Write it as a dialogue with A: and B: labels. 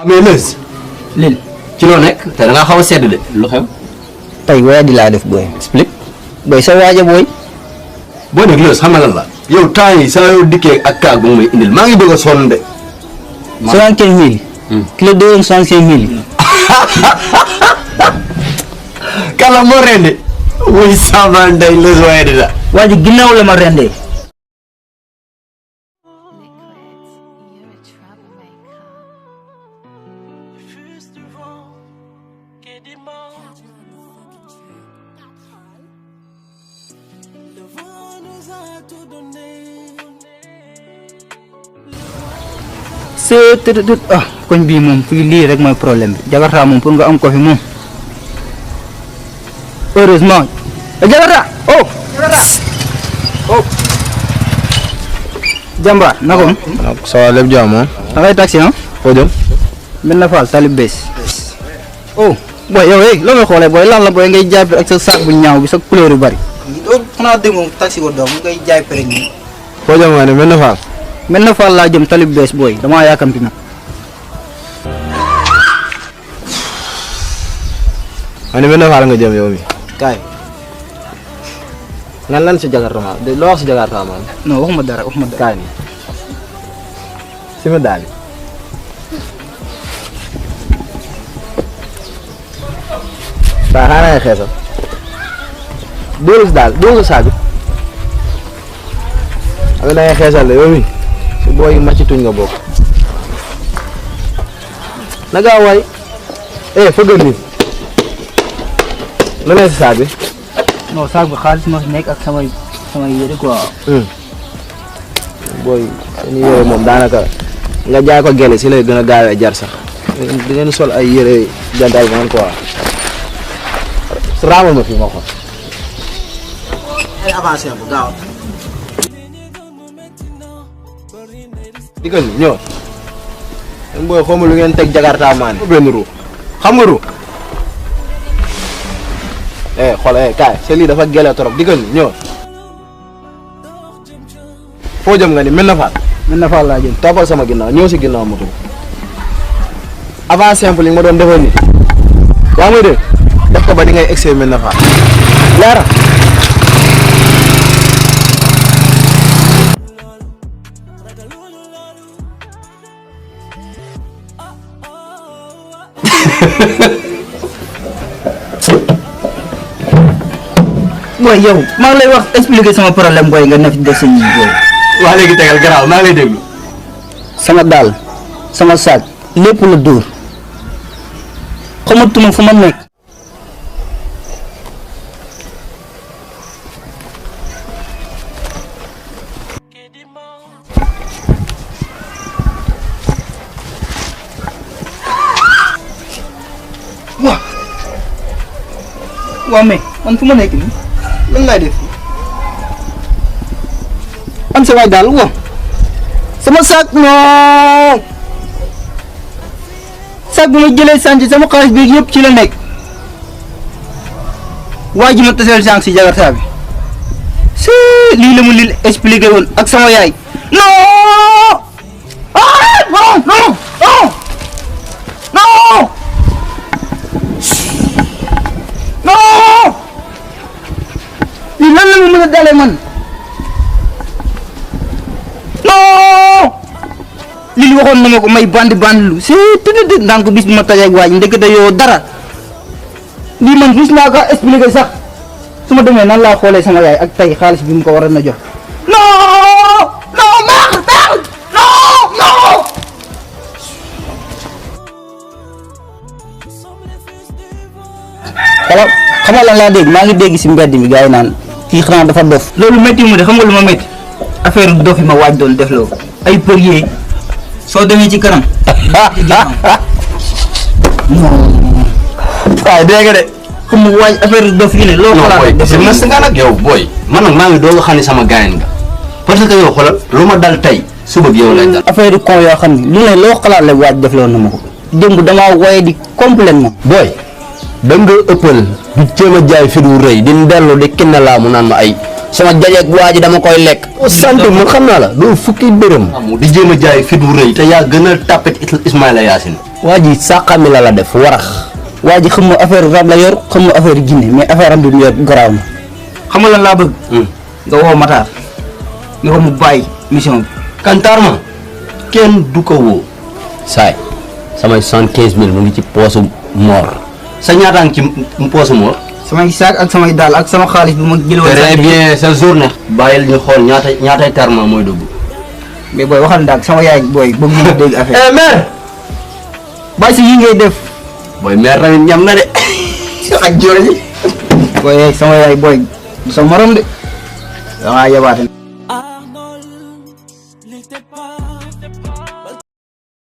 A: mais Leuz.
B: Lil
A: ci loo nekk te da ngaa xaw a sedd de lu xew.
B: tey waaye di laa def booy.
A: explique.
B: booy sa waaja booy.
A: boo nag Leuz xam nga lan la. yow temps yi saa yoo dikkee ak kaa gu may indil maa ngi bëgg a sonn de.
B: 75 000. kilo 2 65 000.
A: kala moo rendi. wuy sama ndey Leuz waaye di la.
B: waa ji ginnaaw la ma rendee. koñ bii moom fii lii rek mooy problème bi Jakarta moom pour nga am ko fi moom heureusement Jakarta oh jàmbaar naka moom.
C: ça va lépp jàmm ah.
B: da ngay taxi ah.
C: foo jëm.
B: mel na Fall talib bees. oh booy yow loo may xoolee booy lan la booy ngay jaay ak sa saak bu ñaaw bi sa couleur yu bari. loolu xanaa dégg moom taxi ko doom ngay jaay pare nii.
C: foo jëm nga ne mel na Fall.
B: mel na Fall laa jëm talib bees booy damaa yaakamti nag.
C: ma ne mel na Fall nga jëm yow mi kaay. lan si Jakarta ma loo wax si Jakarta ma.
B: non waxuma dara
C: kaay nii. si ma daal. waaw xanaa ngay xeesal. dóorul si saag bi. xam nga da ngay xeesal de yow mi si booy yi màcc tuñ nga bokk. na gaaw waay. fëggal nii. lu ne si saag bi.
B: non saag bi xaalis moo si nekk ak samay yére quoi.
C: booy seen yére moom daanaka nga jaay ko gele si lay gën a gaawee jar sax di ngeen sol ay yére jantal man quoi raamal ma fii ma xool ay avancé bu gaaw digal ñëw booy xawma lu ngeen teg Jakarta maan benn ru xam nga ru xool kaay c'est lii dafa gele trop digal ñëw foo jëm nga ni mel na Fall.
B: mel na Fall laa jëm.
C: toppal sama ginnaaw ñëw si ginnaaw moto avant simple yi ma doon defal ni yaa may dégg def ko ba di ngay excès mel na Fall leera
B: booy yow maa ngi lay wax expliquer sama problème booy nga ne fi def sa ñi booy.
A: waa léegi tegal garaaw maa ngi lay déglu.
B: sama daal sama saag lépp la dóor xamatuma fu ma nekk. waaw mais man fu ma nekk nii lan laay def am sa waay daal waaw sama saak non saak bi ma jëlee sànci sama xaalis bi yëpp ci la nekk waa ji ma taseel sànq si Jakarta bi si lii la mu lii expliqué woon ak sama yaay non non non non non lii lan la ma mën a dalee man non lii waxoon na ma ko may bandi lu si tëdd ndànk bis bi ma tajeeg waaj ndekete yoo dara lii man gis naa ko expliqué sax su ma demee nan laa xoolee sama yaay ak tey xaalis bi mu ko waroon a jox non non maax non non xam nga lan laa dégg maa ngi dégg si mbedd mi gars yi naan kii xanaa dafa dof loolu métti mu de xam nga lu ma métti affaire dof yi ma waaj doon def loo ay përier soo demee ci kanam
A: waaye dégg nga de.
B: xam nga waaj affaire dof yi ne loo xalaat def
A: na nga nag yow booy man nag maa ngi doog a xam ne sama gaañ nga parce que yow xoolal lu ma dal tey suba bi yow lay dal.
B: affaire yu con yoo xam ne lu ne loo xalaat la waaj def loo na ma ko démb damaa woye di complètement
A: booy da nga ëppal di jéem a jaay fi du rëy di ndellu di kinna laa mu naan ma ay sama jajeeg waa ji dama koy lekk. sant man xam naa la doo fukki dërëm. di jéem a jaay fi du rëy te yaa gën a tàppet Ismaïla Yacine. waa ji sàqami la def warax.
B: waa ji xam nga affaire rab la yor xam nga affaire jinne mais affaire am bi mu yor garaaw na xam nga lan laa bëgg. nga woo Matar ne ko mu bàyyi mission bi.
A: kantaar ma kenn du ko woo. saay samay 75 000 mu ngi ci poosu Mor. sa ñaataang ci poosu Mor.
B: samay saak ak samay daal ak sama xaalis bi ma jëloon.
A: très bien sa journée. bàyyil ñu xool ñaatay tarma mooy dugg.
B: mais booy waxal ndax sama yaay booy bëgg ñu dégg affaire.
A: mère.
B: bàyyi si yi ngay def.
A: booy mère tamit ñam na de. ak jooju.
B: booy sama yaay booy du sa morom de. da ngaa yabaate.